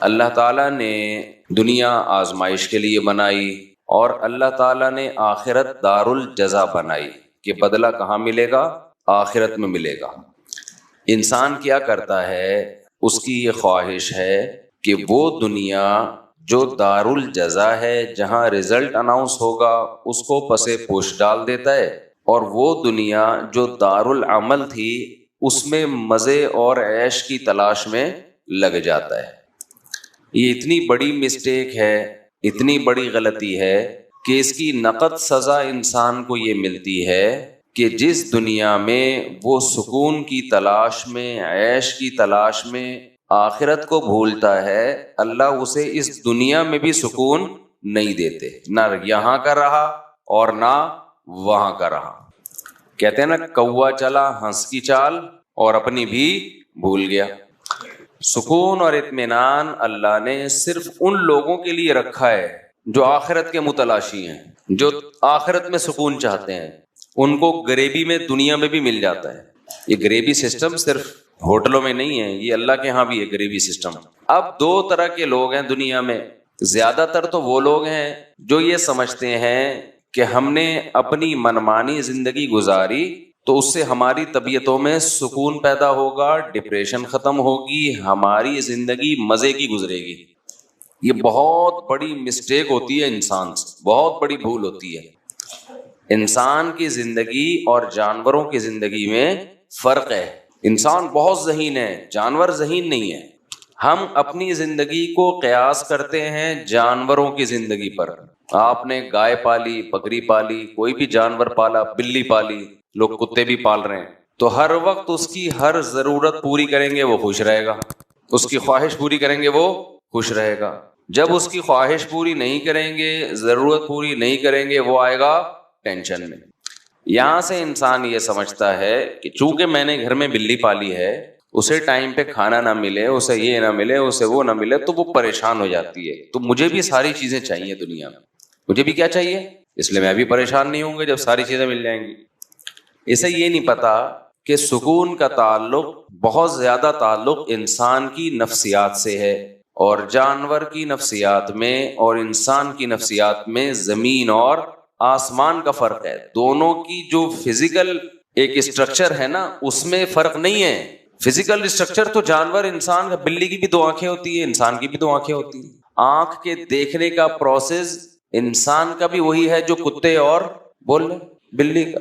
اللہ تعالیٰ نے دنیا آزمائش کے لیے بنائی اور اللہ تعالیٰ نے آخرت دار الجزا بنائی کہ بدلہ کہاں ملے گا؟ آخرت میں ملے گا۔ انسان کیا کرتا ہے؟ اس کی یہ خواہش ہے کہ وہ دنیا جو دار الجزا ہے، جہاں رزلٹ اناؤنس ہوگا، اس کو پسے پوش ڈال دیتا ہے، اور وہ دنیا جو دار العمل تھی اس میں مزے اور عیش کی تلاش میں لگ جاتا ہے۔ یہ اتنی بڑی مسٹیک ہے، اتنی بڑی غلطی ہے کہ اس کی نقد سزا انسان کو یہ ملتی ہے کہ جس دنیا میں وہ سکون کی تلاش میں، عیش کی تلاش میں آخرت کو بھولتا ہے، اللہ اسے اس دنیا میں بھی سکون نہیں دیتے، نہ یہاں کا رہا اور نہ وہاں کا رہا۔ کہتے ہیں نا، کوا چلا ہنس کی چال اور اپنی بھی بھول گیا۔ سکون اور اطمینان اللہ نے صرف ان لوگوں کے لیے رکھا ہے جو آخرت کے متلاشی ہیں، جو آخرت میں سکون چاہتے ہیں۔ ان کو غریبی میں دنیا میں بھی مل جاتا ہے۔ یہ غریبی سسٹم صرف ہوٹلوں میں نہیں ہے، یہ اللہ کے ہاں بھی ہے غریبی سسٹم۔ اب دو طرح کے لوگ ہیں دنیا میں۔ زیادہ تر تو وہ لوگ ہیں جو یہ سمجھتے ہیں کہ ہم نے اپنی منمانی زندگی گزاری تو اس سے ہماری طبیعتوں میں سکون پیدا ہوگا، ڈپریشن ختم ہوگی، ہماری زندگی مزے کی گزرے گی۔ یہ بہت بڑی مسٹیک ہوتی ہے انسان سے، بہت بڑی بھول ہوتی ہے۔ انسان کی زندگی اور جانوروں کی زندگی میں فرق ہے۔ انسان بہت ذہین ہے، جانور ذہین نہیں ہے۔ ہم اپنی زندگی کو قیاس کرتے ہیں جانوروں کی زندگی پر۔ آپ نے گائے پالی، بکری پالی، کوئی بھی جانور پالا، بلی پالی، لوگ کتے بھی پال رہے ہیں، تو ہر وقت اس کی ہر ضرورت پوری کریں گے وہ خوش رہے گا، اس کی خواہش پوری کریں گے وہ خوش رہے گا۔ جب اس کی خواہش پوری نہیں کریں گے، ضرورت پوری نہیں کریں گے، وہ آئے گا ٹینشن میں۔ یہاں سے انسان یہ سمجھتا ہے کہ چونکہ میں نے گھر میں بلی پالی ہے، اسے ٹائم پہ کھانا نہ ملے، اسے یہ نہ ملے، اسے وہ نہ ملے، تو وہ پریشان ہو جاتی ہے۔ تو مجھے بھی ساری چیزیں چاہیے دنیا میں، مجھے بھی کیا چاہیے، اس لیے میں بھی پریشان نہیں ہوں گا جب ساری چیزیں مل جائیں گی۔ اسے یہ نہیں پتا کہ سکون کا تعلق، بہت زیادہ تعلق انسان کی نفسیات سے ہے، اور جانور کی نفسیات میں اور انسان کی نفسیات میں زمین اور آسمان کا فرق ہے۔ دونوں کی جو فزیکل ایک اسٹرکچر ہے نا، اس میں فرق نہیں ہے۔ فزیکل اسٹرکچر تو جانور، انسان کا، بلی کی بھی دو آنکھیں ہوتی ہیں، انسان کی بھی دو آنکھیں ہوتی ہیں۔ آنکھ کے دیکھنے کا پروسیس انسان کا بھی وہی ہے جو کتے اور بولنے بلی کا،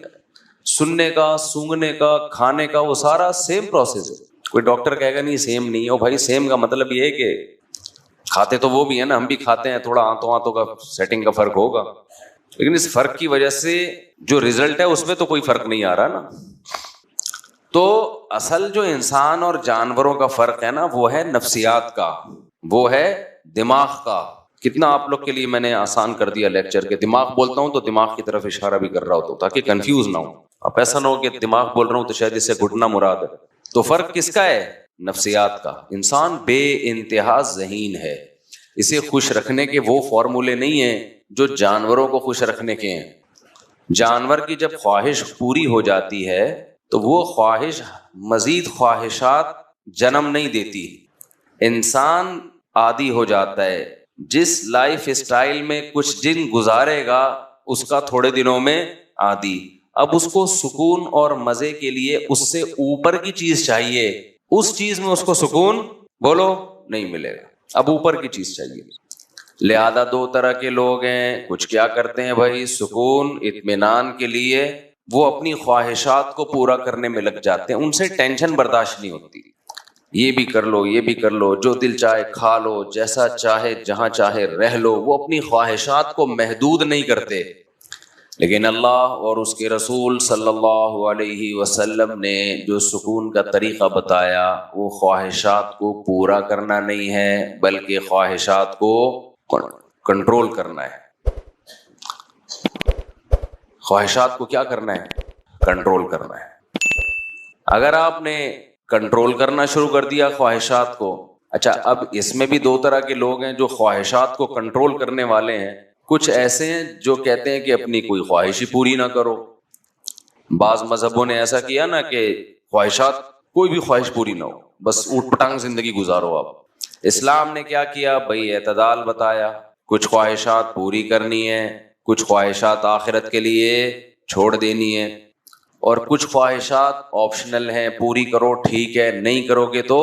سننے کا، سونگنے کا، کھانے کا، وہ سارا سیم پروسیس ہے۔ کوئی ڈاکٹر کہے گا نہیں سیم نہیں ہے، بھائی سیم کا مطلب یہ ہے کہ کھاتے تو وہ بھی ہیں نا، ہم بھی کھاتے ہیں، تھوڑا آنتوں کا سیٹنگ کا فرق ہوگا، لیکن اس فرق کی وجہ سے جو ریزلٹ ہے اس میں تو کوئی فرق نہیں آ رہا نا۔ تو اصل جو انسان اور جانوروں کا فرق ہے نا، وہ ہے نفسیات کا، وہ ہے دماغ کا۔ کتنا آپ لوگ کے لیے میں نے آسان کر دیا لیکچر کے، دماغ بولتا ہوں تو دماغ کی طرف اشارہ بھی کر رہا ہوتا ہوں تاکہ کنفیوز نہ ہو۔ اب ایسا نہ ہو کہ دماغ بول رہا ہوں تو شاید اس سے گھٹنا مراد ہے۔ تو فرق کس کا ہے؟ نفسیات کا۔ انسان بے انتہا ذہین ہے، اسے خوش رکھنے کے وہ فارمولے نہیں ہیں جو جانوروں کو خوش رکھنے کے ہیں۔ جانور کی جب خواہش پوری ہو جاتی ہے تو وہ خواہش مزید خواہشات جنم نہیں دیتی۔ انسان عادی ہو جاتا ہے، جس لائف اسٹائل میں کچھ دن گزارے گا اس کا تھوڑے دنوں میں عادی۔ اب اس کو سکون اور مزے کے لیے اس سے اوپر کی چیز چاہیے، اس چیز میں اس کو سکون بولو نہیں ملے گا، اب اوپر کی چیز چاہیے۔ لہذا دو طرح کے لوگ ہیں، کچھ کیا کرتے ہیں بھائی، سکون اطمینان کے لیے وہ اپنی خواہشات کو پورا کرنے میں لگ جاتے ہیں، ان سے ٹینشن برداشت نہیں ہوتی، یہ بھی کر لو، یہ بھی کر لو، جو دل چاہے کھا لو، جیسا چاہے جہاں چاہے رہ لو، وہ اپنی خواہشات کو محدود نہیں کرتے۔ لیکن اللہ اور اس کے رسول صلی اللہ علیہ وسلم نے جو سکون کا طریقہ بتایا وہ خواہشات کو پورا کرنا نہیں ہے بلکہ خواہشات کو کنٹرول کرنا ہے۔ خواہشات کو کیا کرنا ہے؟ کنٹرول کرنا ہے۔ اگر آپ نے کنٹرول کرنا شروع کر دیا خواہشات کو، اچھا اب اس میں بھی دو طرح کے لوگ ہیں جو خواہشات کو کنٹرول کرنے والے ہیں۔ کچھ ایسے ہیں جو کہتے ہیں کہ اپنی کوئی خواہش ہی پوری نہ کرو۔ بعض مذہبوں نے ایسا کیا نا کہ خواہشات، کوئی بھی خواہش پوری نہ ہو، بس اوٹ پٹانگ زندگی گزارو آپ۔ اسلام نے کیا کیا بھائی؟ اعتدال بتایا، کچھ خواہشات پوری کرنی ہے، کچھ خواہشات آخرت کے لیے چھوڑ دینی ہے، اور کچھ خواہشات آپشنل ہیں، پوری کرو ٹھیک ہے، نہیں کرو گے تو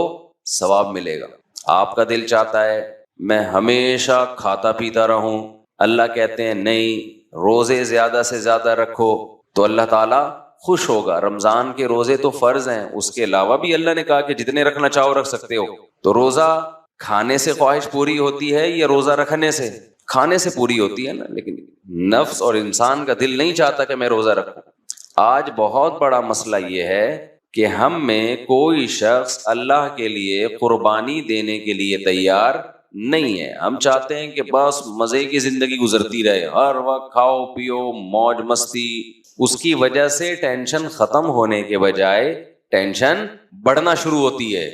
ثواب ملے گا۔ آپ کا دل چاہتا ہے میں ہمیشہ کھاتا پیتا رہوں، اللہ کہتے ہیں نہیں، روزے زیادہ سے زیادہ رکھو تو اللہ تعالیٰ خوش ہوگا۔ رمضان کے روزے تو فرض ہیں، اس کے علاوہ بھی اللہ نے کہا کہ جتنے رکھنا چاہو رکھ سکتے ہو۔ تو روزہ کھانے سے خواہش پوری ہوتی ہے یا روزہ رکھنے سے؟ کھانے سے پوری ہوتی ہے نا، لیکن نفس اور انسان کا دل نہیں چاہتا کہ میں روزہ رکھوں۔ آج بہت بڑا مسئلہ یہ ہے کہ ہم میں کوئی شخص اللہ کے لیے قربانی دینے کے لیے تیار نہیں ہے۔ ہم چاہتے ہیں کہ بس مزے کی زندگی گزرتی رہے، ہر وقت کھاؤ پیو موج مستی۔ اس کی وجہ سے ٹینشن ختم ہونے کے بجائے ٹینشن بڑھنا شروع ہوتی ہے۔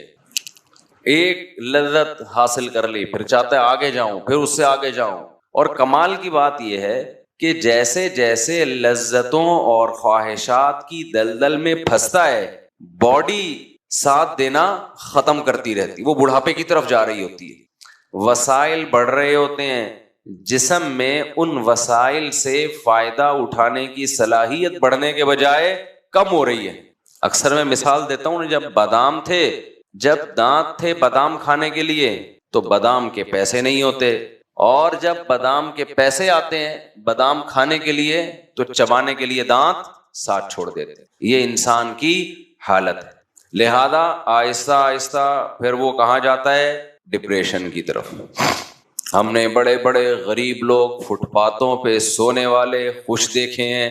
ایک لذت حاصل کر لی، پھر چاہتا ہے آگے جاؤں، پھر اس سے آگے جاؤں۔ اور کمال کی بات یہ ہے کہ جیسے جیسے لذتوں اور خواہشات کی دلدل میں پھنستا ہے، باڈی ساتھ دینا ختم کرتی رہتی، وہ بڑھاپے کی طرف جا رہی ہوتی ہے۔ وسائل بڑھ رہے ہوتے ہیں، جسم میں ان وسائل سے فائدہ اٹھانے کی صلاحیت بڑھنے کے بجائے کم ہو رہی ہے۔ اکثر میں مثال دیتا ہوں، جب بادام تھے، جب دانت تھے بادام کھانے کے لیے تو بادام کے پیسے نہیں ہوتے، اور جب بادام کے پیسے آتے ہیں بادام کھانے کے لیے تو چبانے کے لیے دانت ساتھ چھوڑ دیتے۔ یہ انسان کی حالت ہے۔ لہذا آہستہ آہستہ پھر وہ کہاں جاتا ہے؟ ڈپریشن کی طرف۔ ہم نے بڑے بڑے غریب لوگ فٹ پاتھوں پہ سونے والے خوش دیکھے ہیں،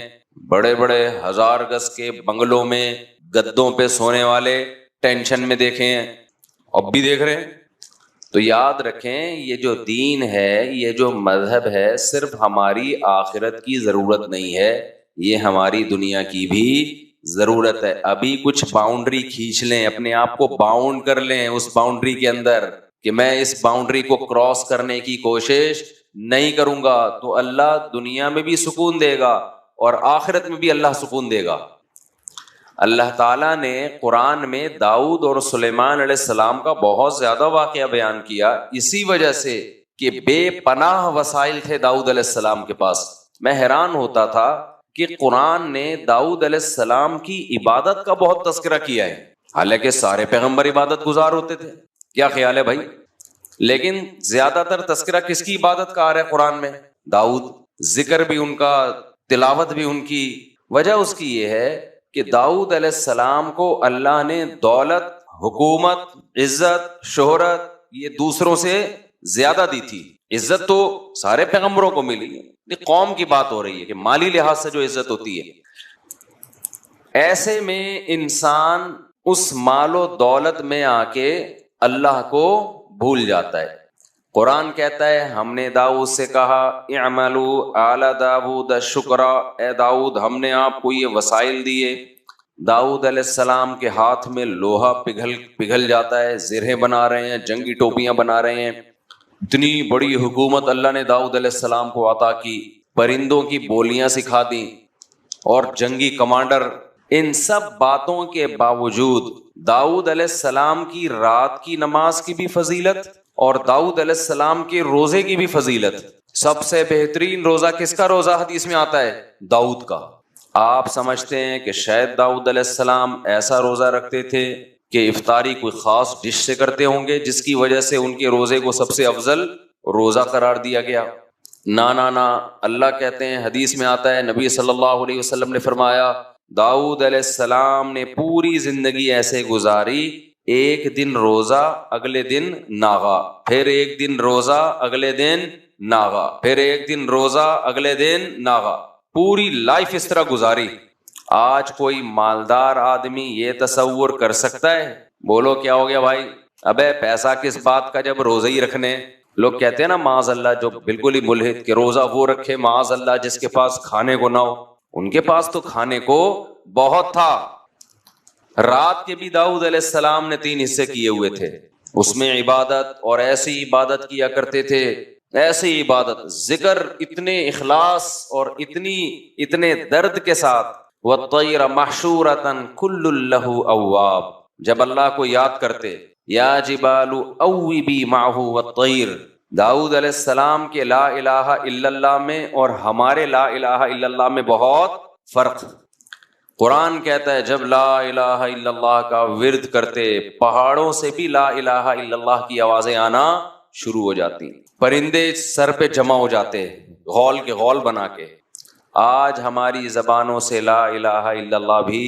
بڑے بڑے 1000 گز کے بنگلوں میں گدوں پہ سونے والے ٹینشن میں دیکھے ہیں، اب بھی دیکھ رہے ہیں۔ تو یاد رکھیں، یہ جو دین ہے، یہ جو مذہب ہے، صرف ہماری آخرت کی ضرورت نہیں ہے، یہ ہماری دنیا کی بھی ضرورت ہے۔ ابھی کچھ باؤنڈری کھینچ لیں، اپنے آپ کو باؤنڈ کر لیں اس باؤنڈری کے اندر کہ میں اس باؤنڈری کو کراس کرنے کی کوشش نہیں کروں گا، تو اللہ دنیا میں بھی سکون دے گا اور آخرت میں بھی اللہ سکون دے گا۔ اللہ تعالیٰ نے قرآن میں داؤد اور سلیمان علیہ السلام کا بہت زیادہ واقعہ بیان کیا، اسی وجہ سے کہ بے پناہ وسائل تھے داؤد علیہ السلام کے پاس۔ میں حیران ہوتا تھا کہ قرآن نے داؤد علیہ السلام کی عبادت کا بہت تذکرہ کیا ہے، حالانکہ سارے پیغمبر عبادت گزار ہوتے تھے۔ کیا خیال ہے بھائی؟ لیکن زیادہ تر تذکرہ کس کی عبادت کا آ رہا ہے قرآن میں؟ داؤد۔ ذکر بھی ان کا، تلاوت بھی ان کی۔ وجہ اس کی یہ ہے کہ داؤد علیہ السلام کو اللہ نے دولت، حکومت، عزت، شہرت یہ دوسروں سے زیادہ دی تھی۔ عزت تو سارے پیغمبروں کو ملی ہے، یہ قوم کی بات ہو رہی ہے کہ مالی لحاظ سے جو عزت ہوتی ہے۔ ایسے میں انسان اس مال و دولت میں آ کے اللہ کو بھول جاتا ہے۔ قرآن کہتا ہے ہم نے داؤد سے کہا اعملوا آل داؤد شکرا، اے داؤد ہم نے آپ کو یہ وسائل دیے۔ داؤد علیہ السلام کے ہاتھ میں لوہا پگھل جاتا ہے، زرہیں بنا رہے ہیں، جنگی ٹوپیاں بنا رہے ہیں۔ اتنی بڑی حکومت اللہ نے داؤد علیہ السلام کو عطا کی، پرندوں کی بولیاں سکھا دیں اور جنگی کمانڈر۔ ان سب باتوں کے باوجود داؤد علیہ السلام کی رات کی نماز کی بھی فضیلت اور داؤد علیہ السلام کے روزے کی بھی فضیلت۔ سب سے بہترین روزہ کس کا روزہ حدیث میں آتا ہے؟ داؤد کا۔ آپ سمجھتے ہیں کہ شاید داؤد علیہ السلام ایسا روزہ رکھتے تھے کہ افطاری کوئی خاص ڈش سے کرتے ہوں گے جس کی وجہ سے ان کے روزے کو سب سے افضل روزہ قرار دیا گیا؟ نا، اللہ کہتے ہیں، حدیث میں آتا ہے، نبی صلی اللہ علیہ وسلم نے فرمایا داؤد علیہ السلام نے پوری زندگی ایسے گزاری، ایک دن روزہ اگلے دن ناغا، پھر ایک دن روزہ اگلے دن ناغا، پھر ایک دن روزہ اگلے دن ناغا، پوری لائف اس طرح گزاری۔ آج کوئی مالدار آدمی یہ تصور کر سکتا ہے؟ بولو کیا ہو گیا بھائی؟ ابے پیسہ کس بات کا جب روزہ ہی رکھنے۔ لوگ کہتے ہیں نا معاذ اللہ، جو بالکل ہی ملحد کہ روزہ وہ رکھے معاذ اللہ جس کے پاس کھانے کو نہ ہو۔ ان کے پاس تو کھانے کو بہت تھا۔ رات کے بھی داؤد علیہ السلام نے 3 حصے کیے ہوئے تھے، اس میں عبادت، اور ایسی عبادت کیا کرتے تھے، ایسی عبادت، ذکر اتنے اخلاص اور اتنے درد کے ساتھ۔ وَالطَّيْرَ مَحْشُورَةً كُلٌّ لَهُ أَوَّابٌ، جب اللہ کو یاد کرتے یا جبال اوبی معہ والطیر. داؤد علیہ السلام کے لا الہ الا اللہ میں اور ہمارے لا الہ الا اللہ میں بہت فرق. قرآن کہتا ہے جب لا الہ الا اللہ کا ورد کرتے پہاڑوں سے بھی لا الہ الا اللہ کی آوازیں آنا شروع ہو جاتی, پرندے سر پہ جمع ہو جاتے غول کے غول بنا کے. آج ہماری زبانوں سے لا الہ الا اللہ بھی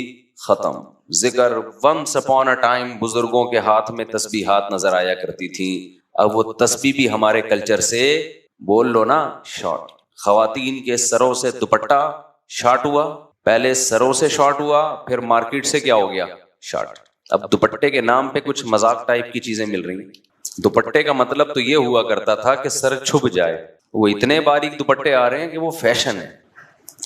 ختم. ذکر ونس اپون اے ٹائم بزرگوں کے ہاتھ میں تسبیحات نظر آیا کرتی تھیں, اب وہ تسبیح بھی ہمارے کلچر سے بول لو نا شارٹ. خواتین کے سروں سے دوپٹہ شارٹ ہوا, پہلے سروں سے شارٹ ہوا, پھر مارکیٹ سے کیا ہو گیا شارٹ. اب دوپٹے کے نام پہ کچھ مذاق ٹائپ کی چیزیں مل رہی ہیں. دوپٹے کا مطلب تو یہ ہوا کرتا تھا کہ سر چھپ جائے, وہ اتنے باریک دوپٹے آ رہے ہیں کہ وہ فیشن ہے.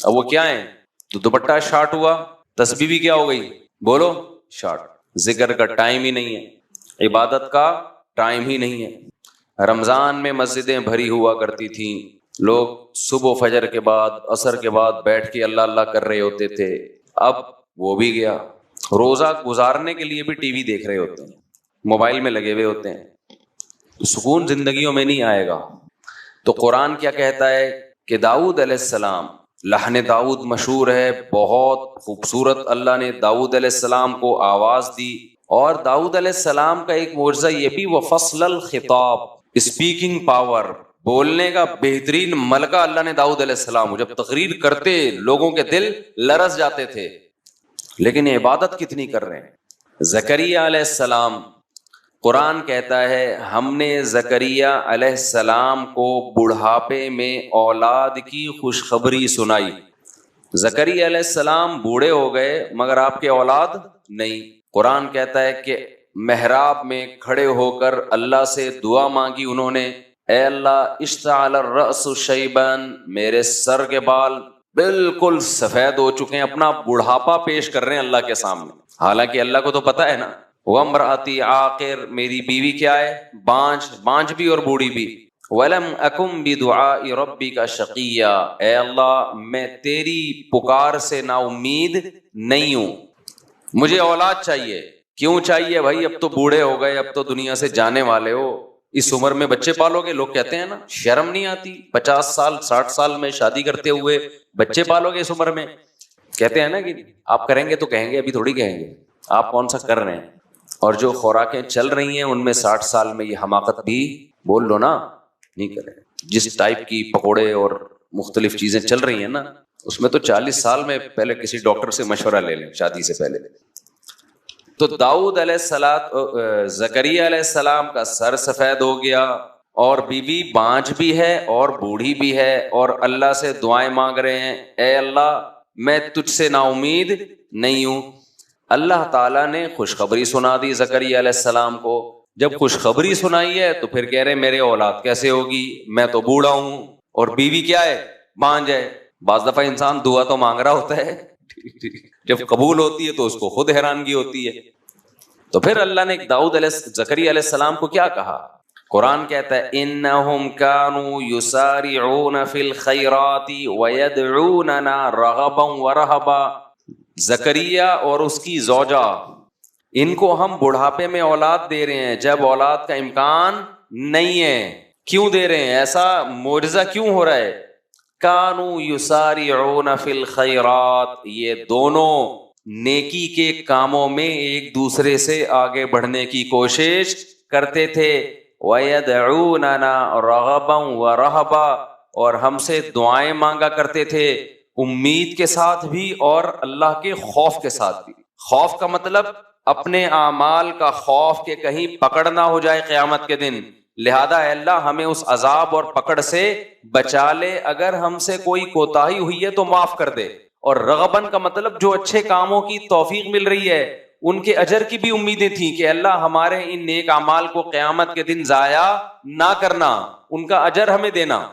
اب وہ کیا ہے, تو دوپٹہ شارٹ ہوا, تسبیح بھی کیا ہو گئی بولو شارٹ. ذکر کا ٹائم ہی نہیں ہے, عبادت کا ٹائم ہی نہیں ہے. رمضان میں مسجدیں بھری ہوا کرتی تھیں, لوگ صبح فجر کے بعد عصر کے بعد بیٹھ کے اللہ اللہ کر رہے ہوتے تھے. اب وہ بھی گیا. روزہ گزارنے کے لیے بھی ٹی وی دیکھ رہے ہوتے ہیں, موبائل میں لگے ہوئے ہوتے ہیں, سکون زندگیوں میں نہیں آئے گا. تو قرآن کیا کہتا ہے کہ داؤد علیہ السلام, لحن داؤد مشہور ہے, بہت خوبصورت اللہ نے داؤد علیہ السلام کو آواز دی. اور داؤد علیہ السلام کا ایک معجزہ یہ بھی, وفصل الخطاب, اسپیکنگ پاور, بولنے کا بہترین ملکہ اللہ نے داؤد علیہ السلام, جب تقریر کرتے لوگوں کے دل لرز جاتے تھے. لیکن عبادت کتنی کر رہے ہیں. زکریا علیہ السلام, قرآن کہتا ہے ہم نے زکریا علیہ السلام کو بڑھاپے میں اولاد کی خوشخبری سنائی. زکریا علیہ السلام بوڑھے ہو گئے مگر آپ کے اولاد نہیں. قرآن کہتا ہے کہ محراب میں کھڑے ہو کر اللہ سے دعا مانگی انہوں نے, اے اللہ اشتعل الرأس شیبا, میرے سر کے بال بالکل سفید ہو چکے ہیں, اپنا بڑھاپا پیش کر رہے ہیں اللہ کے سامنے. حالانکہ اللہ کو تو پتا ہے نا, وامرأتی عاقر, میری بیوی کیا ہے بانجھ بھی اور بوڑھی بھی. ولم اکم بدعاء ربک شقیا, اے اللہ میں تیری پکار سے نا امید نہیں ہوں, مجھے اولاد چاہیے. کیوں چاہیے بھائی, اب تو بوڑھے ہو گئے, اب تو دنیا سے جانے والے ہو, اس عمر میں بچے پالو گے؟ لوگ کہتے ہیں نا شرم نہیں آتی, 50 سال 60 سال میں شادی کرتے ہوئے بچے پالو گے اس عمر میں. کہتے ہیں نا کہ آپ کریں گے تو کہیں گے, ابھی تھوڑی کہیں گے, آپ کون سا کر رہے ہیں. اور جو خوراکیں چل رہی ہیں ان میں 60 سال میں یہ حماقت بھی بول لو نا نہیں کریں. جس ٹائپ کی پکوڑے اور مختلف چیزیں چل رہی ہیں نا, اس میں تو 40 سال میں پہلے کسی ڈاکٹر سے مشورہ لے لیں شادی سے پہلے. تو داؤد علیہ السلام, زکریا علیہ السلام کا سر سفید ہو گیا, اور بیوی بانجھ بھی ہے اور بوڑھی بھی ہے, اور اللہ سے دعائیں مانگ رہے ہیں, اے اللہ میں تجھ سے نا امید نہیں ہوں. اللہ تعالیٰ نے خوشخبری سنا دی زکریا علیہ السلام کو. جب خوشخبری سنائی ہے تو پھر کہہ رہے میرے اولاد کیسے ہوگی, میں تو بوڑھا ہوں اور بیوی کیا ہے بانجھ ہے. بعض دفعہ انسان دعا تو مانگ رہا ہوتا ہے, جب قبول ہوتی ہے تو اس کو خود حیرانگی ہوتی ہے. تو پھر اللہ نے زکریا علیہ السلام کو کیا کہا. قرآن کہتا ہے انہم کانوا یسارعون فی الخیرات ویدعوننا رغبا ورہبا. زکریا اور اس کی زوجہ, ان کو ہم بڑھاپے میں اولاد دے رہے ہیں جب اولاد کا امکان نہیں ہے. کیوں دے رہے ہیں, ایسا معجزہ کیوں ہو رہا ہے. کانوا یسارعون فی الخیرات, یہ دونوں نیکی کے کاموں میں ایک دوسرے سے آگے بڑھنے کی کوشش کرتے تھے. وَيَدْعُونَنَا رَغَبًا وَرَهْبًا, اور ہم سے دعائیں مانگا کرتے تھے, امید کے ساتھ بھی اور اللہ کے خوف کے ساتھ بھی. خوف کا مطلب اپنے اعمال کا خوف کہ کہیں پکڑ نہ ہو جائے قیامت کے دن, لہذا اے اللہ ہمیں اس عذاب اور پکڑ سے بچا لے, اگر ہم سے کوئی کوتاہی ہوئی ہے تو معاف کر دے. اور رغبن کا مطلب جو اچھے کاموں کی توفیق مل رہی ہے ان کے اجر کی بھی امیدیں تھیں کہ اللہ ہمارے ان نیک اعمال کو قیامت کے دن ضائع نہ کرنا, ان کا اجر ہمیں دینا.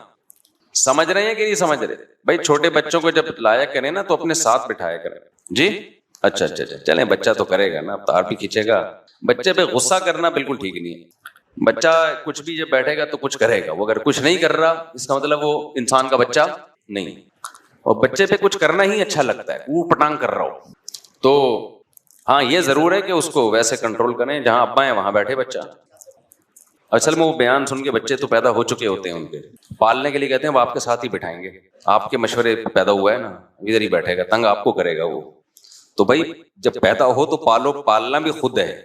سمجھ رہے ہیں کہ نہیں سمجھ رہے بھائی. چھوٹے بچوں کو جب لایا کریں نا تو اپنے ساتھ بٹھایا کریں. جی اچھا چلیں, بچہ تو کرے گا نا, اب تار بھی کھینچے گا. بچے پہ غصہ کرنا بالکل ٹھیک نہیں ہے. بچہ کچھ بھی جب بیٹھے گا تو کچھ کرے گا, وہ اگر کچھ نہیں کر رہا اس کا مطلب وہ انسان کا بچہ نہیں. اور بچے پہ کچھ کرنا ہی اچھا لگتا ہے, وہ پٹانگ کر رہا ہو. تو ہاں یہ ضرور ہے کہ اس کو ویسے کنٹرول کریں جہاں ابا ہیں وہاں بیٹھے بچہ. اصل میں وہ بیان سن کے بچے تو پیدا ہو چکے ہوتے ہیں، ان کے پالنے کے لیے کہتے ہیں وہ آپ کے ساتھ ہی بٹھائیں گے، آپ کے مشورے پہ پیدا ہوا ہے نا، ادھر ہی بیٹھے گا، تنگ آپ کو کرے گا وہ. تو بھائی جب پیدا ہو تو پالو، پالنا بھی خود ہے،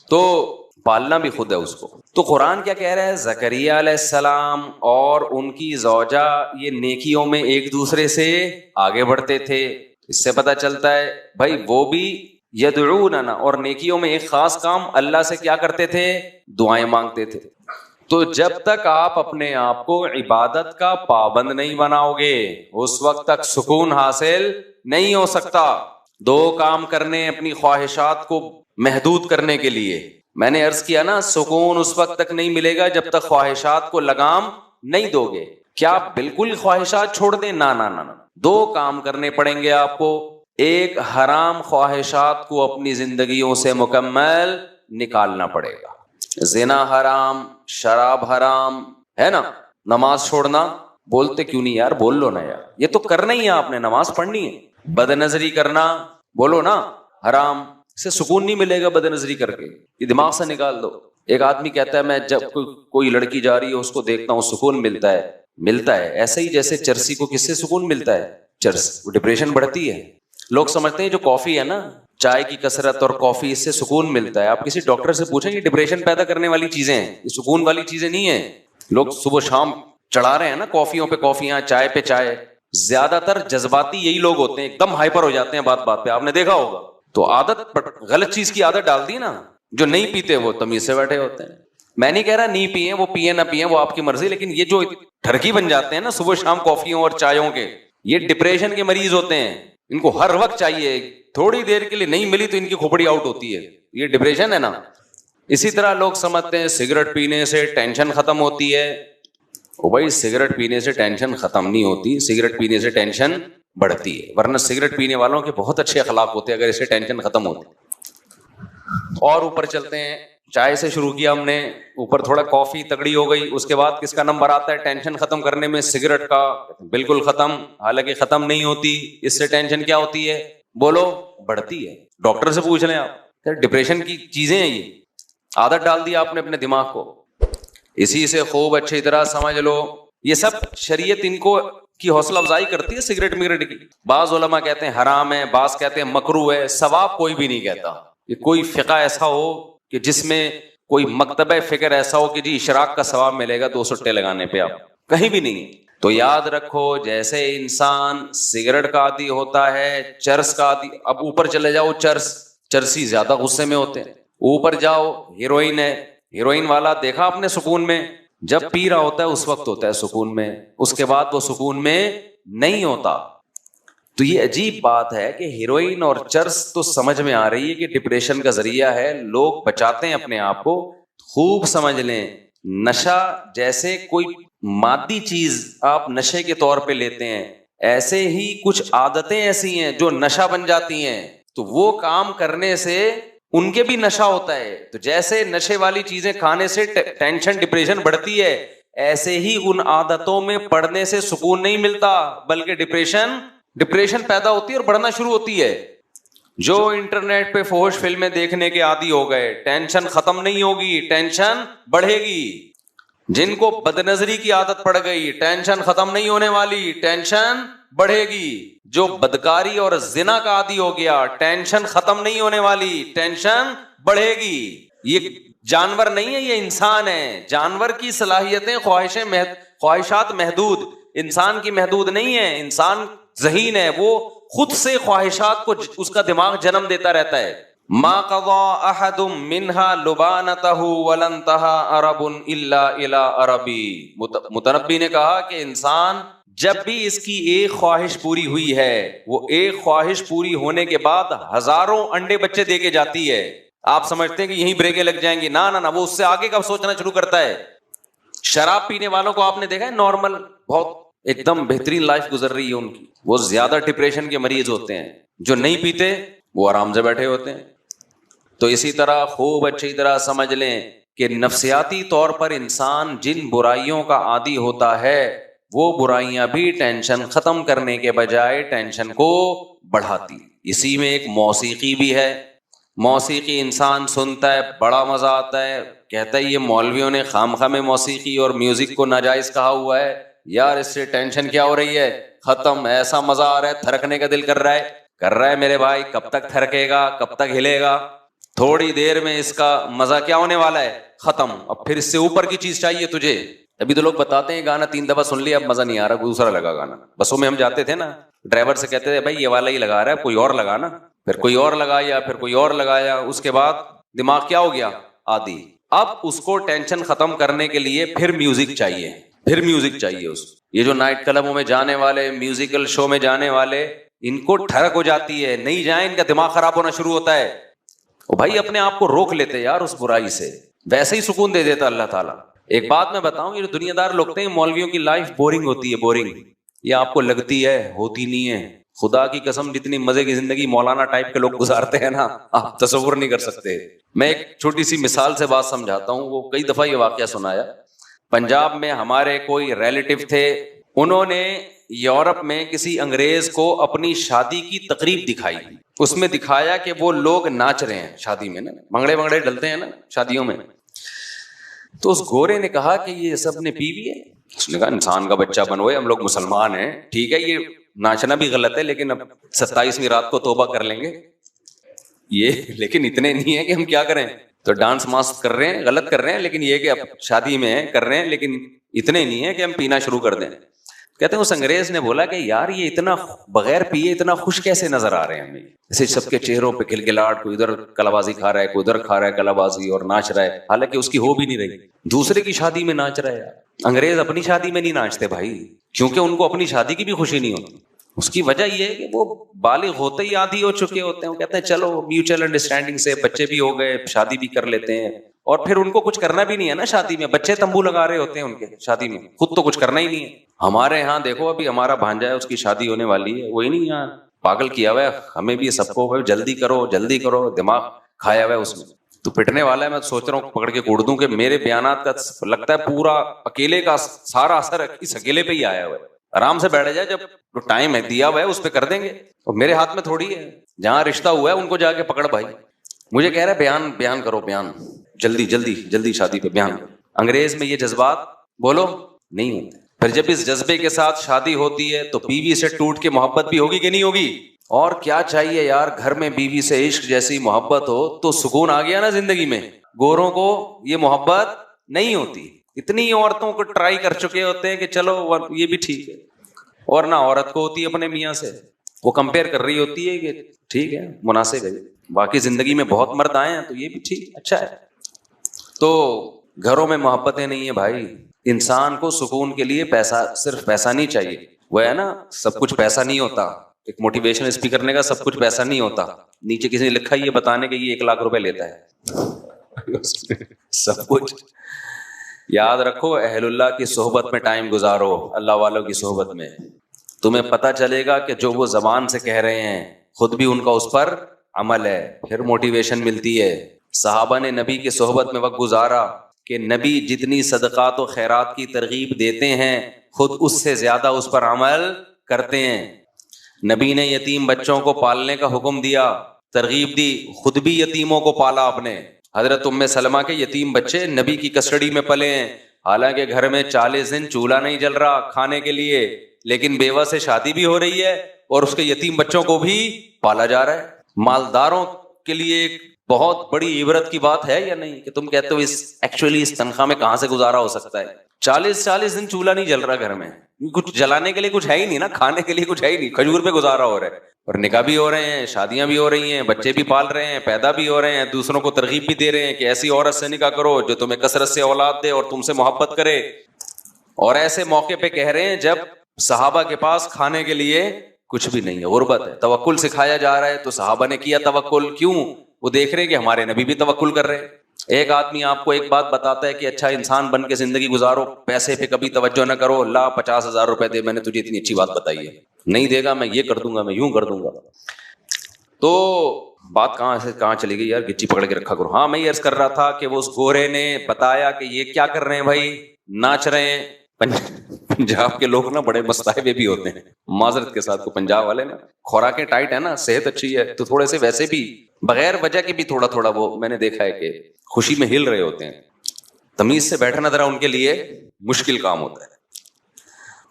تو پالنا بھی خود ہے اس کو. تو قرآن کیا کہہ رہا ہے؟ زکریا علیہ السلام اور ان کی زوجہ یہ نیکیوں میں ایک دوسرے سے آگے بڑھتے تھے. اس سے پتہ چلتا ہے بھائی وہ بھی یدعوننا، اور نیکیوں میں ایک خاص کام اللہ سے کیا کرتے تھے؟ دعائیں مانگتے تھے. تو جب تک آپ اپنے آپ کو عبادت کا پابند نہیں بناؤ گے اس وقت تک سکون حاصل نہیں ہو سکتا. دو کام کرنے اپنی خواہشات کو محدود کرنے کے لیے. میں نے عرض کیا نا، سکون اس وقت تک نہیں ملے گا جب تک خواہشات کو لگام نہیں دو گے. کیا آپ بالکل خواہشات چھوڑ دیں؟ نہ نہ نہ، دو کام کرنے پڑیں گے آپ کو. ایک، حرام خواہشات کو اپنی زندگیوں سے مکمل نکالنا پڑے گا. زنا حرام، شراب حرام ہے نا. نماز چھوڑنا، بولتے کیوں نہیں یار، بول لو نا یار، یہ تو کرنا ہی ہے آپ نے، نماز پڑھنی ہے. بد نظری کرنا، بولو نا، حرام. اس سے سکون نہیں ملے گا بد نظری کر کے، یہ دماغ سے نکال دو. ایک آدمی کہتا ہے میں جب کوئی لڑکی جا رہی ہے اس کو دیکھتا ہوں سکون ملتا ہے. ملتا ہے ایسے ہی جیسے چرسی کو کس سے سکون ملتا ہے؟ چرس، وہ ڈپریشن بڑھتی ہے. لوگ سمجھتے ہیں جو کافی ہے نا، چائے کی کثرت اور کافی، اس سے سکون ملتا ہے. آپ کسی ڈاکٹر سے پوچھیں گے ڈپریشن پیدا کرنے والی چیزیں ہیں، یہ سکون والی چیزیں نہیں ہیں. لوگ صبح شام چڑھا رہے ہیں نا کافیوں پہ کافیاں، چائے پہ چائے. زیادہ تر جذباتی یہی لوگ ہوتے ہیں، ایک دم ہائپر ہو جاتے ہیں بات بات پہ، آپ نے دیکھا ہوگا. تو عادت، غلط چیز کی عادت ڈال دی نا. جو نہیں پیتے وہ تمیز سے بیٹھے ہوتے ہیں. میں نہیں کہہ رہا نہیں پیئیں، وہ پیئیں نہ پیئیں وہ آپ کی مرضی، لیکن یہ جو ٹھرکی بن جاتے ہیں نا صبح شام کافیوں اور چایوں کے، یہ ڈپریشن کے مریض ہوتے ہیں. ان کو ہر وقت چاہیے، تھوڑی دیر کے لیے نہیں ملی تو ان کی کھوپڑی آؤٹ ہوتی ہے. یہ ڈپریشن ہے نا. اسی طرح لوگ سمجھتے ہیں سگریٹ پینے سے ٹینشن ختم ہوتی ہے. او بھائی سگریٹ پینے سے ٹینشن ختم نہیں ہوتی، سگریٹ پینے سے ٹینشن بڑھتی ہے. ورنہ سگریٹ پینے والوں کے بہت اچھے اخلاق ہوتے ہیں اگر اس سے ٹینشن ختم ہوتی. اور اوپر چلتے ہیں، چائے سے شروع کیا ہم نے، اوپر تھوڑا کافی تگڑی ہو گئی، اس کے بعد کس کا نمبر آتا ہے ٹینشن ختم کرنے میں؟ سگریٹ کا. بالکل ختم، حالانکہ ختم نہیں ہوتی. اس سے ٹینشن کیا ہوتی ہے؟ بولو، بڑھتی ہے. ڈاکٹر سے پوچھ لیں آپ، ڈپریشن کی چیزیں ہیں یہ، عادت ڈال دی آپ نے اپنے دماغ کو. اسی سے خوب اچھی طرح سمجھ لو یہ سب شریعت ان کو کی حوصلہ افزائی کرتی ہے سگریٹ مگریٹ کی. بعض علماء کہتے ہیں حرام ہے، بعض کہتے ہیں مکروہ ہے. ثواب کوئی بھی نہیں کہتا. کہ کوئی فقہ ایسا ہو کہ جس میں کوئی مکتبہ فکر ایسا ہو کہ جی اشراق کا ثواب ملے گا 2 سٹے لگانے پہ، آپ کہیں بھی نہیں. تو یاد رکھو جیسے انسان سگریٹ کا عادی ہوتا ہے، چرس کا عادی. اب اوپر چلے جاؤ، چرسی زیادہ غصے میں ہوتے ہیں. اوپر جاؤ، ہیروئن ہے، ہیروئن والا دیکھا آپ نے سکون میں جب پی رہا ہوتا ہے اس وقت ہوتا ہے سکون میں، اس کے بعد وہ سکون میں نہیں ہوتا. تو یہ عجیب بات ہے کہ ہیروئن اور چرس تو سمجھ میں آ رہی ہے کہ ڈپریشن کا ذریعہ ہے، لوگ بچاتے ہیں اپنے آپ کو. خوب سمجھ لیں، نشہ جیسے کوئی مادی چیز آپ نشے کے طور پہ لیتے ہیں، ایسے ہی کچھ عادتیں ایسی ہیں جو نشہ بن جاتی ہیں. تو وہ کام کرنے سے ان کے بھی نشہ ہوتا ہے. تو جیسے نشے والی چیزیں کھانے سے ٹینشن ڈپریشن بڑھتی ہے، ایسے ہی ان عادتوں میں پڑنے سے سکون نہیں ملتا بلکہ ڈپریشن پیدا ہوتی ہے اور بڑھنا شروع ہوتی ہے. جو انٹرنیٹ پہ فحش فلمیں دیکھنے کے عادی ہو گئے، ٹینشن ختم نہیں ہوگی، ٹینشن بڑھے گی. جن کو بد نظری کی عادت پڑ گئی، ٹینشن ختم نہیں ہونے والی، ٹینشن بڑھے گی. جو بدکاری اور زنا کا عادی ہو گیا، ٹینشن ختم نہیں ہونے والی، ٹینشن بڑھے گی. یہ جانور نہیں ہے، یہ انسان ہے. جانور کی صلاحیتیں، خواہشات محدود، انسان کی محدود نہیں ہے. انسان ذہین ہے، وہ خود سے خواہشات کو اس کا دماغ جنم دیتا رہتا ہے. ما قضى احد منها لبانته ولا انتهى عرب الا الى عربی. متنبی نے کہا کہ انسان جب بھی اس کی ایک خواہش پوری ہوئی ہے، وہ ایک خواہش پوری ہونے کے بعد ہزاروں انڈے بچے دے کے جاتی ہے. آپ سمجھتے ہیں کہ یہیں بریکیں لگ جائیں گی، نہ نہ نہ، وہ اس سے آگے کا سوچنا شروع کرتا ہے. شراب پینے والوں کو آپ نے دیکھا ہے، نارمل بہت ایک دم بہترین لائف گزر رہی ہے ان کی، وہ زیادہ ڈپریشن کے مریض ہوتے ہیں. جو نہیں پیتے وہ آرام سے بیٹھے ہوتے ہیں. تو اسی طرح خوب اچھی طرح سمجھ لیں کہ نفسیاتی طور پر انسان جن برائیوں کا عادی ہوتا ہے، وہ برائیاں بھی ٹینشن ختم کرنے کے بجائے ٹینشن کو بڑھاتی. اسی میں ایک موسیقی بھی ہے. موسیقی انسان سنتا ہے بڑا مزہ آتا ہے, کہتا ہے یہ مولویوں نے خامخواہ میں موسیقی اور میوزک کو ناجائز کہا ہوا ہے, یار اس سے ٹینشن کیا ہو رہی ہے, ختم, ایسا مزہ آ رہا ہے, تھرکنے کا دل کر رہا ہے میرے بھائی. کب تک تھرکے گا, کب تک ہلے گا؟ تھوڑی دیر میں اس کا مزہ کیا ہونے والا ہے, ختم. اب پھر اس سے اوپر کی چیز چاہیے تجھے. ابھی تو لوگ بتاتے ہیں گانا 3 دفعہ سن لیا, اب مزہ نہیں آ رہا, دوسرا لگا گانا. بسوں میں ہم جاتے تھے نا, ڈرائیور سے کہتے تھے بھائی یہ والا ہی لگا رہا ہے, کوئی اور لگانا. پھر کوئی اور لگایا, پھر کوئی اور لگایا, اس کے بعد دماغ کیا ہو گیا, عادی. اب اس کو ٹینشن ختم کرنے کے لیے پھر میوزک چاہیے, پھر میوزک چاہیے اس. یہ جو نائٹ کلبوں میں جانے والے, میوزیکل شو میں جانے والے, ان کو ٹھڑک ہو جاتی ہے, نہیں جائیں ان کا دماغ خراب ہونا شروع ہوتا ہے. بھائی اپنے آپ کو روک لیتے یار اس برائی سے, ویسے ہی سکون دے دیتا اللہ تعالیٰ. ایک بات میں بتاؤں, یہ جو دنیا دار لوگ ہیں مولویوں کی لائف بورنگ ہوتی ہے, بورنگ. یہ آپ کو لگتی ہے, ہوتی نہیں ہے. خدا کی قسم جتنی مزے کی زندگی مولانا ٹائپ کے لوگ گزارتے ہیں نا, آپ تصور نہیں کر سکتے. میں ایک چھوٹی سی مثال سے بات سمجھاتا ہوں. وہ کئی دفعہ یہ واقعہ سنایا. پنجاب میں ہمارے کوئی ریلیٹو تھے, انہوں نے یورپ میں کسی انگریز کو اپنی شادی کی تقریب دکھائی. اس میں دکھایا کہ وہ لوگ ناچ رہے ہیں شادی میں نا, بھنگڑے ڈلتے ہیں نا شادیوں میں. تو اس گورے نے کہا کہ یہ سب نے پیوی ہے. اس نے کہا انسان کا بچہ بنوئے, ہم لوگ مسلمان ہیں, ٹھیک ہے یہ ناچنا بھی غلط ہے, لیکن اب 27ویں رات کو توبہ کر لیں گے یہ, لیکن اتنے نہیں ہے کہ ہم کیا کریں. تو ڈانس ماسک کر رہے ہیں, غلط کر رہے ہیں, لیکن یہ کہ اب شادی میں کر رہے ہیں, لیکن اتنے نہیں ہے کہ ہم پینا شروع کر دیں. کہتے ہیں اس انگریز نے بولا کہ یار یہ اتنا بغیر پیے اتنا خوش کیسے نظر آ رہے ہیں ہمیں, جیسے سب کے چہروں پہ گلگلاٹ, کوئی ادھر کلابازی کھا رہا ہے, کوئی ادھر کھا رہا ہے کلابازی اور ناچ رہا ہے, حالانکہ اس کی ہو بھی نہیں رہی, دوسرے کی شادی میں ناچ رہا ہے. انگریز اپنی شادی میں نہیں ناچتے بھائی, کیونکہ ان کو اپنی شادی کی بھی خوشی نہیں ہوتی. اس کی وجہ یہ ہے کہ وہ بالغ ہوتے ہی عادی ہو چکے ہوتے ہیں. وہ کہتے ہیں چلو میوچل انڈرسٹینڈنگ سے بچے بھی ہو گئے, شادی بھی کر لیتے ہیں, اور پھر ان کو کچھ کرنا بھی نہیں ہے نا شادی میں. بچے تمبو لگا رہے ہوتے ہیں ان کے شادی میں, خود تو کچھ کرنا ہی نہیں ہے. ہمارے یہاں دیکھو ابھی ہمارا بھانجا ہے, اس کی شادی ہونے والی ہے, وہی نہیں یہاں پاگل کیا ہوا ہے ہمیں بھی سب کو, جلدی کرو جلدی کرو, دماغ کھایا ہوا ہے اس میں. تو پٹنے والا ہے, میں سوچ رہا ہوں پکڑ کے کوڑ دوں کہ میرے بیانات کا لگتا ہے پورا اکیلے کا سارا اثر اس اکیلے پہ ہی آیا ہوا ہے. آرام سے بیٹھ جائے, جب ٹائم ہے دیا ہوا ہے اس پہ کر دیں گے, اور میرے ہاتھ میں تھوڑی ہے. جہاں رشتہ ہوا ہے ان کو جا کے پکڑ بھائی. مجھے کہہ رہا ہے بیان کرو, بیان جلدی جلدی جلدی شادی پہ بیان. انگریز میں یہ جذبات بولو نہیں ہوتے. پھر جب اس جذبے کے ساتھ شادی ہوتی ہے تو بیوی سے ٹوٹ کے محبت بھی ہوگی کہ نہیں ہوگی؟ اور کیا چاہیے یار, گھر میں بیوی سے عشق جیسی محبت ہو تو سکون آ گیا نا زندگی میں. گوروں کو یہ محبت نہیں ہوتی. اتنی عورتوں کو ٹرائی کر چکے ہوتے ہیں کہ چلو یہ بھی ٹھیک ہے, اور نہ عورت کو ہوتی ہے اپنے میاں سے, وہ کمپیئر کر رہی ہوتی ہے کہ ٹھیک ہے مناسب ہے, باقی زندگی میں بہت مرد آئے ہیں تو یہ بھی ٹھیک اچھا ہے. تو گھروں میں محبتیں نہیں ہیں بھائی. انسان کو سکون کے لیے پیسہ, صرف پیسہ نہیں چاہیے. وہ ہے نا سب کچھ پیسہ نہیں ہوتا, ایک موٹیویشن اسپیکر نے کہا سب کچھ پیسہ نہیں ہوتا, نیچے کسی نے لکھا یہ بتانے کہ یہ 1 لاکھ روپے لیتا ہے سب کچھ. یاد رکھو اہل اللہ کی صحبت میں ٹائم گزارو, اللہ والوں کی صحبت میں, تمہیں پتہ چلے گا کہ جو وہ زبان سے کہہ رہے ہیں خود بھی ان کا اس پر عمل ہے, پھر موٹیویشن ملتی ہے. صحابہ نے نبی کی صحبت میں وقت گزارا کہ نبی جتنی صدقات و خیرات کی ترغیب دیتے ہیں خود اس سے زیادہ اس پر عمل کرتے ہیں. نبی نے یتیم بچوں کو پالنے کا حکم دیا, ترغیب دی, خود بھی یتیموں کو پالا آپ نے. حضرت ام سلمہ کے یتیم بچے نبی کی کسٹڈی میں پلے ہیں, حالانکہ گھر میں 40 دن چولہا نہیں جل رہا کھانے کے لیے, لیکن بیوہ سے شادی بھی ہو رہی ہے اور اس کے یتیم بچوں کو بھی پالا جا رہا ہے. مالداروں کے لیے ایک بہت بڑی عبرت کی بات ہے یا نہیں کہ تم کہتے ہو اس تنخواہ میں کہاں سے گزارا ہو سکتا ہے. 40 دن چولہا نہیں جل رہا گھر میں, کچھ جلانے کے لیے کچھ ہے ہی نہیں نا, کھانے کے لیے کچھ ہے ہی نہیں, کھجور پہ گزارا ہو رہا ہے, اور نکاح بھی ہو رہے ہیں, شادیاں بھی ہو رہی ہیں, بچے بھی پال رہے ہیں, پیدا بھی ہو رہے ہیں, دوسروں کو ترغیب بھی دے رہے ہیں کہ ایسی عورت سے نکاح کرو جو تمہیں کثرت سے اولاد دے اور تم سے محبت کرے. اور ایسے موقع پہ کہہ رہے ہیں جب صحابہ کے پاس کھانے کے لیے کچھ بھی نہیں ہے, غربت ہے. توکل سکھایا جا رہا ہے تو صحابہ نے کیا توکل. کیوں؟ وہ دیکھ رہے ہیں کہ ہمارے نبی بھی توکل کر رہے ہیں. ایک آدمی آپ کو ایک بات بتاتا ہے کہ اچھا انسان بن کے زندگی گزارو, پیسے پہ کبھی توجہ نہ کرو, لا 50,000 روپے دے, میں نے تجھے اتنی اچھی بات بتائی ہے, نہیں دے گا میں یہ کر دوں گا, میں یوں کر دوں گا. تو بات کہاں چلی گئی یار, گچی پکڑ کے رکھا کرو. ہاں میں یہ عرض کر رہا تھا کہ وہ اس گورے نے بتایا کہ یہ کیا کر رہے ہیں بھائی, ناچ رہے ہیں. پنجاب کے لوگ نا بڑے مستائبے بھی ہوتے ہیں, معذرت کے ساتھ. کو پنجاب والے نا خوراکیں ٹائٹ ہے نا, صحت اچھی ہے تو تھوڑے سے ویسے بھی بغیر وجہ کے بھی تھوڑا تھوڑا وہ میں نے دیکھا ہے کہ خوشی میں ہل رہے ہوتے ہیں. تمیز سے بیٹھنا ذرا ان کے لیے مشکل کام ہوتا ہے.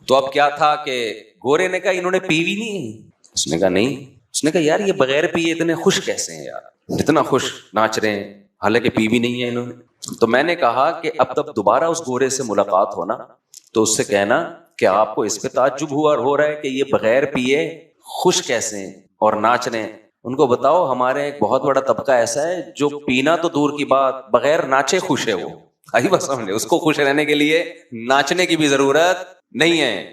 تو اب کیا تھا کہ گورے نے کہا انہوں نے پی بھی نہیں. اس نے کہا نہیں. اس نے کہا یار یہ بغیر پیے اتنے خوش کیسے ہیں یار, اتنا خوش ناچ رہے ہیں حالانکہ پی بھی نہیں ہے انہوں نے. تو میں نے کہا کہ اب تب دوبارہ اس گورے سے ملاقات ہونا تو اس سے کہنا کہ آپ کو اس پہ تعجب ہو رہا ہے کہ یہ بغیر پیے خوش کیسے ہیں اور ناچ رہے ہیں. ان کو بتاؤ ہمارے ایک بہت بڑا طبقہ ایسا ہے جو پینا تو دور کی بات بغیر ناچے خوش ہے. وہ آئی بس سمجھے, اس کو خوش رہنے کے لیے ناچنے کی بھی ضرورت نہیں ہے.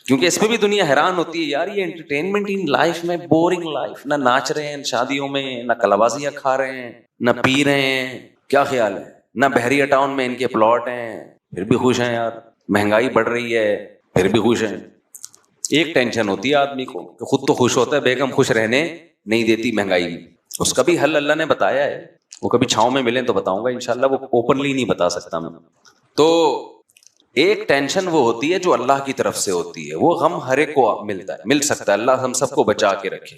کیونکہ اس پہ بھی دنیا حیران ہوتی ہے یار, یہ انٹرٹینمنٹ ان لائف میں بورنگ لائف, نہ ناچ رہے ہیں شادیوں میں, نہ کلبازیاں کھا رہے ہیں, نہ پی رہے ہیں, کیا خیال ہے, نہ بحریہ ٹاؤن میں ان کے پلاٹ ہیں پھر بھی خوش ہیں یار, مہنگائی بڑھ رہی ہے پھر بھی خوش ہیں. ایک ٹینشن ہوتی ہے آدمی کو کہ خود تو خوش ہوتا ہے, بیگم خوش رہنے نہیں دیتی مہنگائی میں. اس کا بھی حل اللہ نے بتایا ہے, وہ کبھی چھاؤں میں ملیں تو بتاؤں گا انشاءاللہ, وہ اوپنلی نہیں بتا سکتا میں. تو ایک ٹینشن وہ ہوتی ہے جو اللہ کی طرف سے ہوتی ہے, وہ غم ہر ایک کو ملتا ہے, مل سکتا ہے, اللہ ہم سب کو بچا کے رکھے.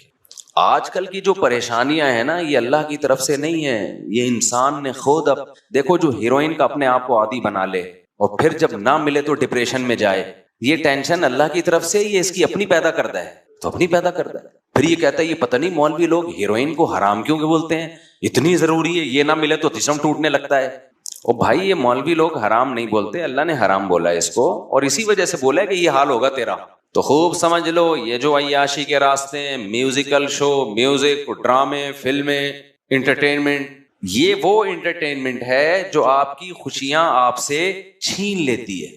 آج کل کی جو پریشانیاں ہیں نا یہ اللہ کی طرف سے نہیں ہے, یہ انسان نے خود. اب دیکھو جو ہیروئن کا اپنے آپ کو عادی بنا لے اور پھر جب نہ ملے تو ڈپریشن میں جائے, یہ ٹینشن اللہ کی طرف سے, یہ اس کی اپنی پیدا کرتا ہے, تو اپنی پیدا کرتا ہے. پھر یہ کہتا ہے یہ پتہ نہیں مولوی لوگ ہیروئن کو حرام کیوں کہ بولتے ہیں, اتنی ضروری ہے, یہ نہ ملے تو جسم ٹوٹنے لگتا ہے. او بھائی یہ مولوی لوگ حرام نہیں بولتے, اللہ نے حرام بولا ہے اس کو, اور اسی وجہ سے بولا ہے کہ یہ حال ہوگا تیرا. تو خوب سمجھ لو یہ جو عیاشی کے راستے ہیں, میوزیکل شو, میوزک, ڈرامے, فلمیں, انٹرٹینمنٹ, یہ وہ انٹرٹینمنٹ ہے جو آپ کی خوشیاں آپ سے چھین لیتی ہے.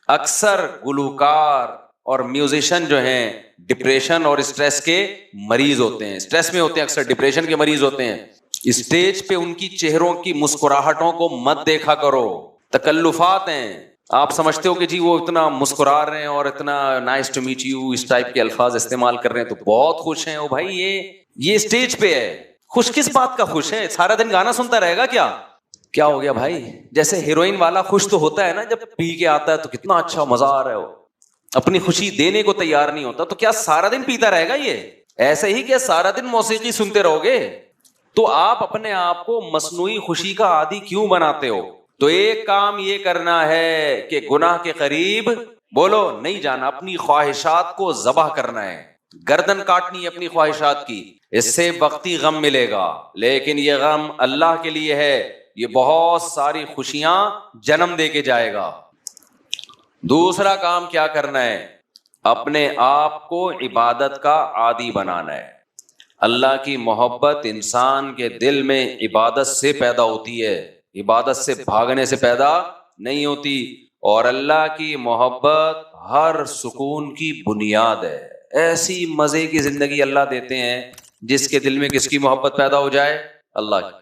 اکثر گلوکار اور میوزیشین جو ہیں ڈپریشن اور اسٹریس کے مریض ہوتے ہیں, اسٹریس میں ہوتے ہیں, اکثر ڈپریشن کے مریض ہوتے ہیں. اسٹیج پہ ان کی چہروں کی مسکراہٹوں کو مت دیکھا کرو, تکلفات ہیں. آپ سمجھتے ہو کہ جی وہ اتنا مسکرا رہے ہیں اور اتنا نائس ٹو میٹ یو اس ٹائپ کے الفاظ استعمال کر رہے ہیں تو بہت خوش ہیں. او بھائی یہ اسٹیج پہ ہے, خوش کس بات کا خوش ہے, سارا دن گانا سنتا رہے گا کیا ہو گیا بھائی. جیسے ہیروئن والا خوش تو ہوتا ہے نا جب پی کے آتا ہے تو کتنا اچھا مزہ آ رہا ہے, وہ اپنی خوشی دینے کو تیار نہیں ہوتا, تو کیا سارا دن پیتا رہے گا یہ ایسے ہی, کیا سارا دن موسیقی سنتے رہو گے. تو آپ اپنے آپ کو مصنوعی خوشی کا عادی کیوں بناتے ہو. تو ایک کام یہ کرنا ہے کہ گناہ کے قریب بولو نہیں جانا, اپنی خواہشات کو ذبح کرنا ہے, گردن کاٹنی ہے اپنی خواہشات کی. اس سے وقتی غم ملے گا لیکن یہ غم اللہ کے لیے ہے, یہ بہت ساری خوشیاں جنم دے کے جائے گا. دوسرا کام کیا کرنا ہے, اپنے آپ کو عبادت کا عادی بنانا ہے. اللہ کی محبت انسان کے دل میں عبادت سے پیدا ہوتی ہے, عبادت سے بھاگنے سے پیدا نہیں ہوتی. اور اللہ کی محبت ہر سکون کی بنیاد ہے. ایسی مزے کی زندگی اللہ دیتے ہیں جس کے دل میں کس کی محبت پیدا ہو جائے, اللہ کی.